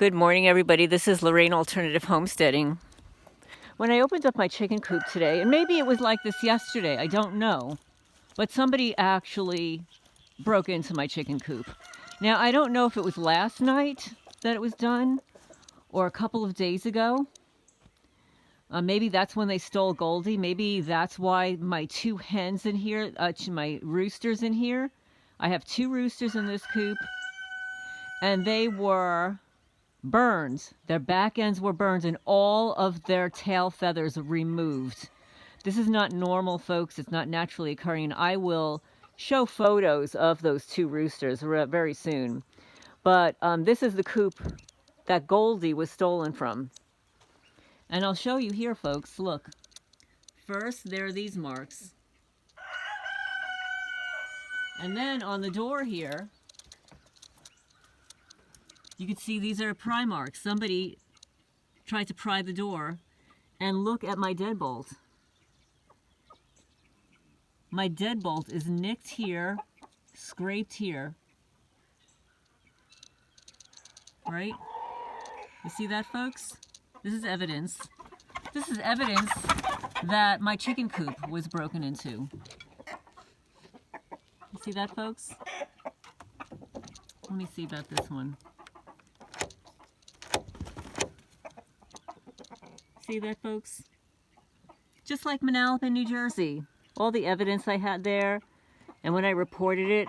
Good morning, everybody. This is Lorraine Alternative Homesteading. When I opened up my chicken coop today, and maybe it was like this yesterday, I don't know, but somebody actually broke into my chicken coop. Now, I don't know if it was last night that it was done or a couple of days ago. Maybe that's when they stole Goldie. Maybe that's why my two hens in here, my roosters in here. I have two roosters in this coop, and they were burned. Their back ends were burned and all of their tail feathers removed. This is not normal, folks. It's not naturally occurring. I will show photos of those two roosters very soon. But this is the coop that Goldie was stolen from. And I'll show you here, folks. Look. First, there are these marks. And then on the door here, you can see these are pry marks. Somebody tried to pry the door, and look at my deadbolt. My deadbolt is nicked here, scraped here. Right? You see that, folks? This is evidence. This is evidence that my chicken coop was broken into. You see that, folks? Let me see about this one. See that, folks? Just like Manalapan, New Jersey. All the evidence I had there, and when I reported it,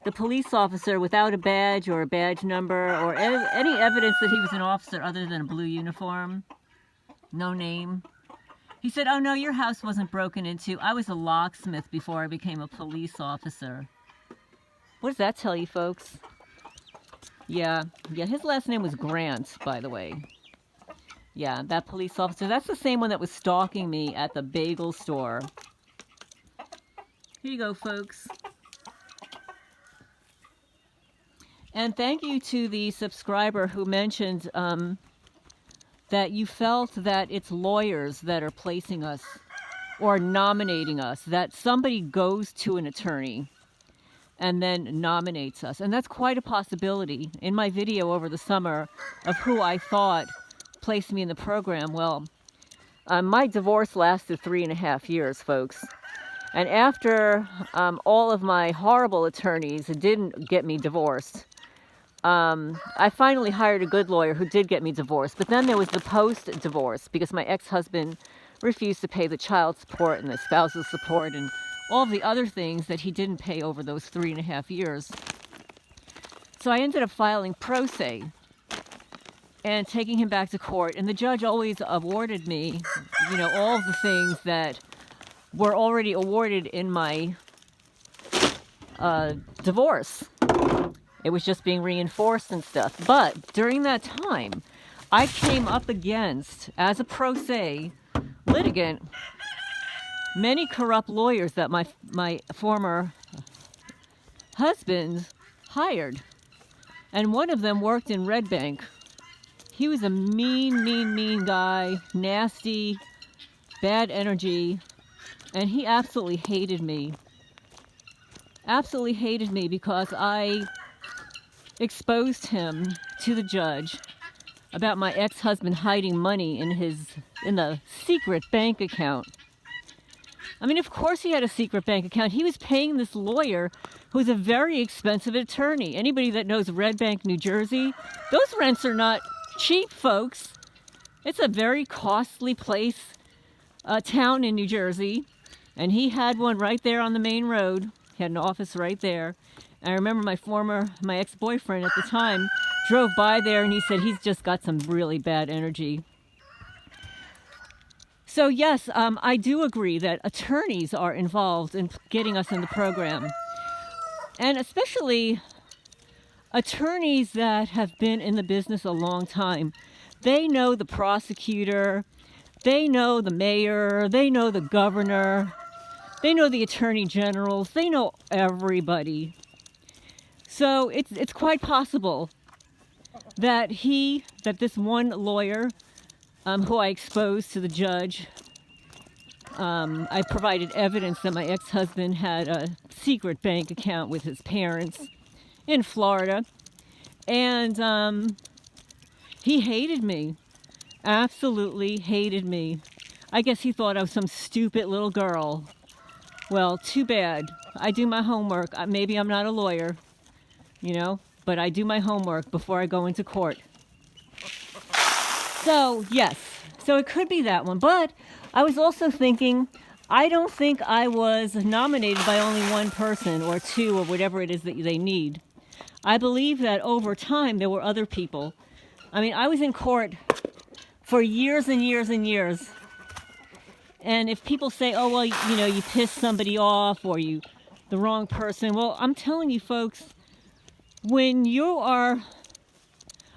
the police officer, without a badge or a badge number or any evidence that he was an officer other than a blue uniform, no name, he said, "Oh no, your house wasn't broken into. I was a locksmith before I became a police officer." What does that tell you, folks? Yeah, his last name was Grant, by the way. Yeah, that police officer, that's the same one that was stalking me at the bagel store. Here you go, folks. And thank you to the subscriber who mentioned that you felt that it's lawyers that are placing us or nominating us, that somebody goes to an attorney and then nominates us. And that's quite a possibility. In my video over the summer of who I thought placed me in the program, well, my divorce lasted 3.5 years, folks. And after all of my horrible attorneys didn't get me divorced, I finally hired a good lawyer who did get me divorced. But then there was the post-divorce because my ex-husband refused to pay the child support and the spousal support and all the other things that he didn't pay over those 3.5 years. So I ended up filing pro se and taking him back to court. And the judge always awarded me, all of the things that were already awarded in my divorce. It was just being reinforced and stuff. But during that time, I came up against, as a pro se litigant, many corrupt lawyers that my former husband hired. And one of them worked in Red Bank. He was a mean guy, nasty, bad energy, and he absolutely hated me. Absolutely hated me because I exposed him to the judge about my ex-husband hiding money in the secret bank account. I mean, of course he had a secret bank account. He was paying this lawyer who's a very expensive attorney. Anybody that knows Red Bank, New Jersey, those rents are not cheap, folks. It's a very costly place, town in New Jersey, and he had one right there on the main road. He had an office right there. And I remember my ex-boyfriend at the time drove by there and he said he's just got some really bad energy. So yes, I do agree that attorneys are involved in getting us in the program, and especially attorneys that have been in the business a long time. They know the prosecutor, they know the mayor, they know the governor, they know the attorney generals, they know everybody. So it's quite possible that this one lawyer who I exposed to the judge, I provided evidence that my ex-husband had a secret bank account with his parents in Florida. And He hated me. Absolutely hated me. I guess he thought I was some stupid little girl. Well, too bad. I do my homework. Maybe I'm not a lawyer, you know, but I do my homework before I go into court. So, yes. So it could be that one. But I was also thinking, I don't think I was nominated by only one person or two or whatever it is that they need. I believe that over time there were other people. I mean, I was in court for years and years and years. And if people say, oh, well, you know, you pissed somebody off or you the wrong person. Well, I'm telling you, folks, when you are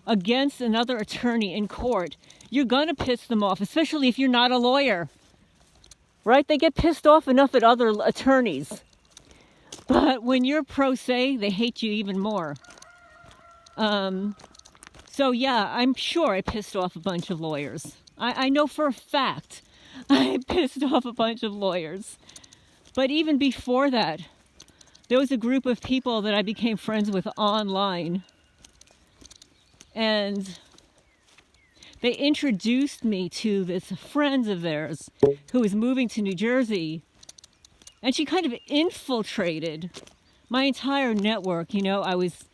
against another attorney in court, you're going to piss them off, especially if you're not a lawyer. Right? They get pissed off enough at other attorneys. But when you're pro se, they hate you even more. So, yeah, I'm sure I pissed off a bunch of lawyers. I know for a fact I pissed off a bunch of lawyers. But even before that, there was a group of people that I became friends with online. And they introduced me to this friend of theirs who was moving to New Jersey. And she kind of infiltrated my entire network. You know, I was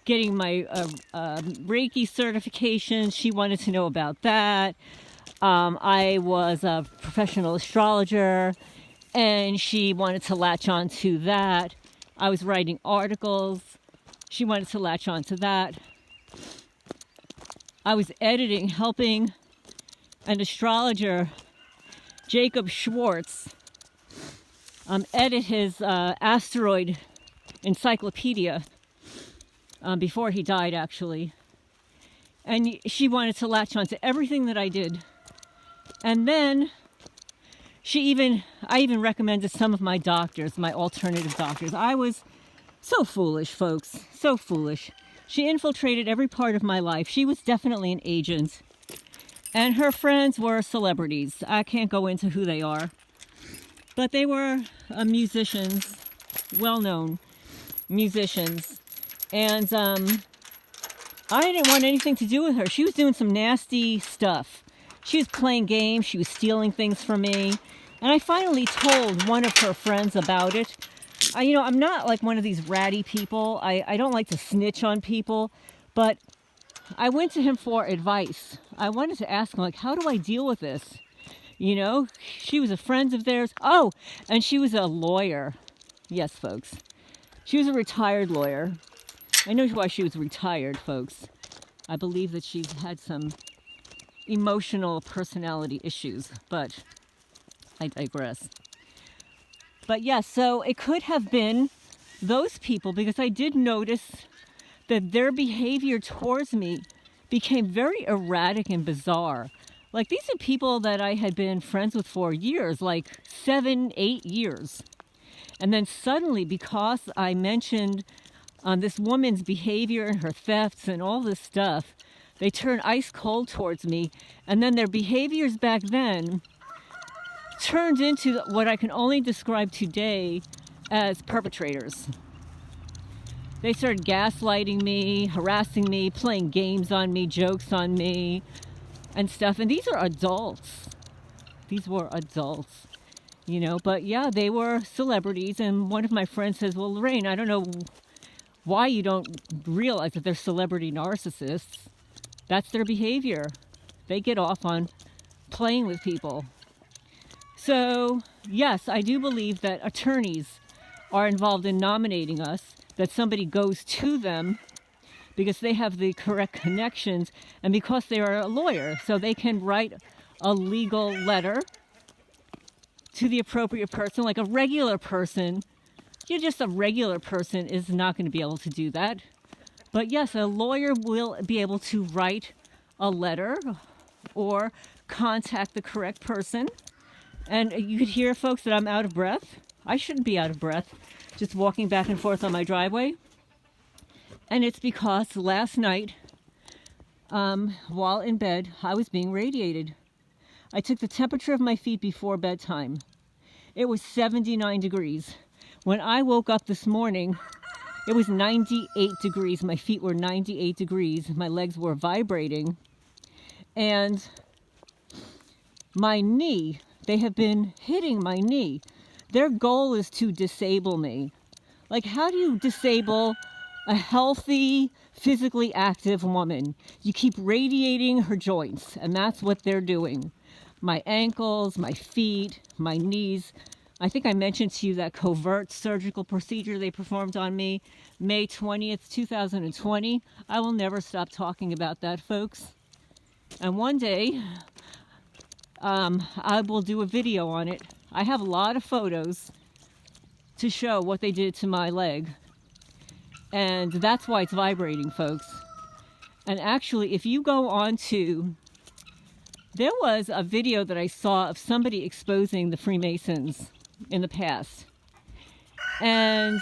getting my Reiki certification. She wanted to know about that. I was a professional astrologer, and she wanted to latch on to that. I was writing articles. She wanted to latch on to that. I was editing, helping an astrologer, Jacob Schwartz, edit his asteroid encyclopedia before he died, actually. And she wanted to latch on to everything that I did. And then I even recommended some of my doctors, my alternative doctors. I was so foolish, folks, so foolish. She infiltrated every part of my life. She was definitely an agent. And her friends were celebrities. I can't go into who they are. But they were musicians, well-known musicians. And I didn't want anything to do with her. She was doing some nasty stuff. She was playing games. She was stealing things from me. And I finally told one of her friends about it. I'm not like one of these ratty people. I don't like to snitch on people. But I went to him for advice. I wanted to ask him, like, how do I deal with this? You know, she was a friend of theirs. Oh, and she was a lawyer. Yes, folks. She was a retired lawyer. I know why she was retired, folks. I believe that she's had some emotional personality issues, but I digress. But yes, so it could have been those people, because I did notice that their behavior towards me became very erratic and bizarre. Like, these are people that I had been friends with for years, like 7, 8 years. And then suddenly, because I mentioned this woman's behavior and her thefts and all this stuff, they turned ice cold towards me. And then their behaviors back then turned into what I can only describe today as perpetrators. They started gaslighting me, harassing me, playing games on me, jokes on me, and stuff. And these are adults. These were adults, you know. But yeah, they were celebrities. And one of my friends says, well, Lorraine, I don't know why you don't realize that they're celebrity narcissists. That's their behavior. They get off on playing with people. So, yes, I do believe that attorneys are involved in nominating us, that somebody goes to them because they have the correct connections and because they are a lawyer. So they can write a legal letter to the appropriate person. Like a regular person, just a regular person is not going to be able to do that. But yes, a lawyer will be able to write a letter or contact the correct person. And you could hear, folks, that I'm out of breath. I shouldn't be out of breath, just walking back and forth on my driveway. And it's because last night, while in bed, I was being radiated. I took the temperature of my feet before bedtime. It was 79 degrees. When I woke up this morning, It was 98 degrees. My feet were 98 degrees. My legs were vibrating. And my knee, they have been hitting my knee. Their goal is to disable me. Like, how do you disable a healthy, physically active woman? You keep radiating her joints, and that's what they're doing. My ankles, my feet, my knees. I think I mentioned to you that covert surgical procedure they performed on me May 20th, 2020. I will never stop talking about that, folks. And one day, I will do a video on it. I have a lot of photos to show what they did to my leg. And that's why it's vibrating, folks. And actually, if you go on to... There was a video that I saw of somebody exposing the Freemasons in the past. And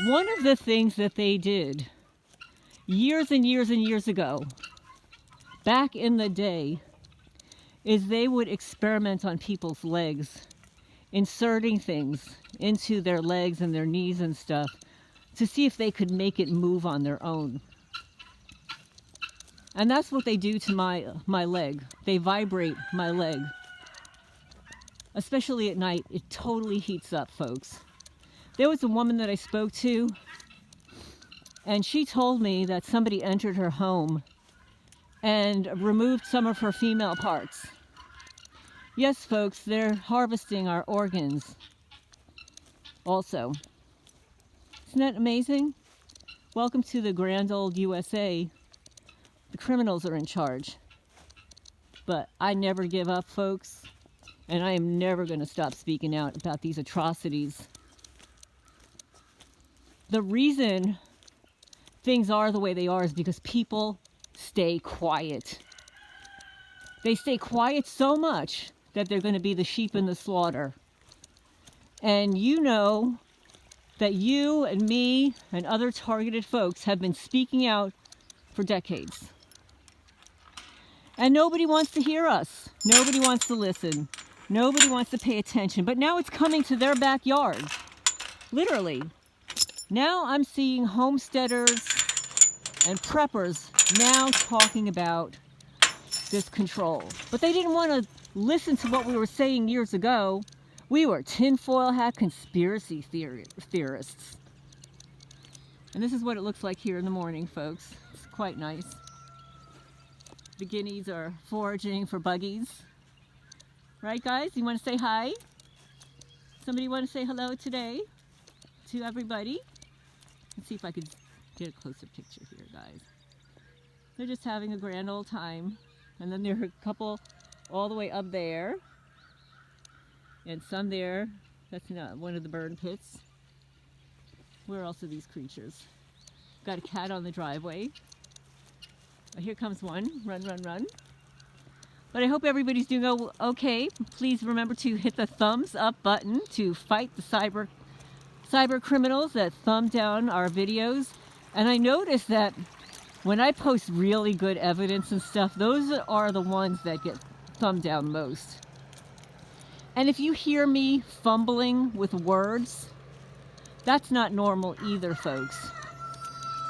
one of the things that they did years and years and years ago, back in the day, is they would experiment on people's legs, inserting things into their legs and their knees and stuff to see if they could make it move on their own. And that's what they do to my leg. They vibrate my leg. Especially at night, it totally heats up, folks. There was a woman that I spoke to, and she told me that somebody entered her home and removed some of her female parts. Yes, folks, they're harvesting our organs also. Isn't that amazing? Welcome to the grand old USA. The criminals are in charge. But I never give up, folks. And I am never going to stop speaking out about these atrocities. The reason things are the way they are is because people stay quiet. They stay quiet so much that they're going to be the sheep in the slaughter. And you know that you and me and other targeted folks have been speaking out for decades. And nobody wants to hear us. Nobody wants to listen. Nobody wants to pay attention. But now it's coming to their backyards. Literally. Now I'm seeing homesteaders and preppers now talking about this control. But they didn't want to listen to what we were saying years ago. We were tinfoil hat conspiracy theorists. And this is what it looks like here in the morning, folks. It's quite nice. The guineas are foraging for buggies. Right, guys? You want to say hi? Somebody want to say hello today to everybody? Let's see if I could get a closer picture here, guys. They're just having a grand old time. And then there are a couple all the way up there. And some there. That's not one of the burn pits. Where else are these creatures? Got a cat on the driveway. Oh, here comes one. Run, run, run. But I hope everybody's doing okay. Please remember to hit the thumbs up button to fight the cyber criminals that thumb down our videos. And I noticed that when I post really good evidence and stuff, those are the ones that get thumbed down most. And if you hear me fumbling with words, that's not normal either, folks.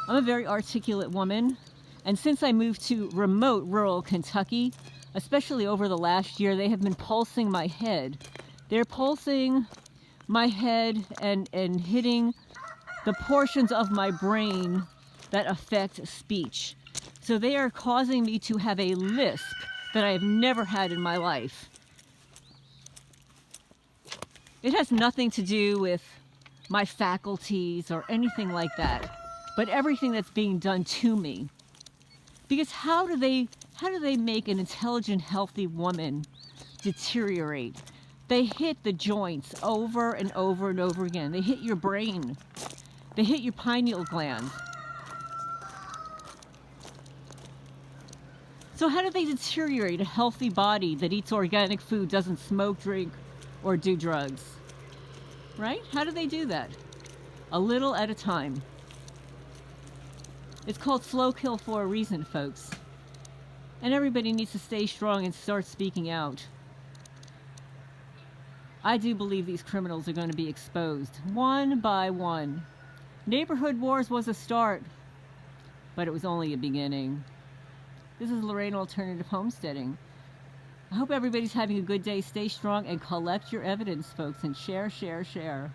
I'm a very articulate woman, and since I moved to remote rural Kentucky, especially over the last year, they have been pulsing my head. They're pulsing my head and hitting the portions of my brain that affect speech. So they are causing me to have a lisp that I have never had in my life. It has nothing to do with my faculties or anything like that, but everything that's being done to me. Because how do they make an intelligent, healthy woman deteriorate? They hit the joints over and over and over again. They hit your brain. They hit your pineal gland. So how do they deteriorate a healthy body that eats organic food, doesn't smoke, drink, or do drugs? Right? How do they do that? A little at a time. It's called slow kill for a reason, folks. And everybody needs to stay strong and start speaking out. I do believe these criminals are going to be exposed, one by one. Neighborhood wars was a start, but it was only a beginning. This is Lorraine Alternative Homesteading. I hope everybody's having a good day. Stay strong and collect your evidence, folks, and share, share, share.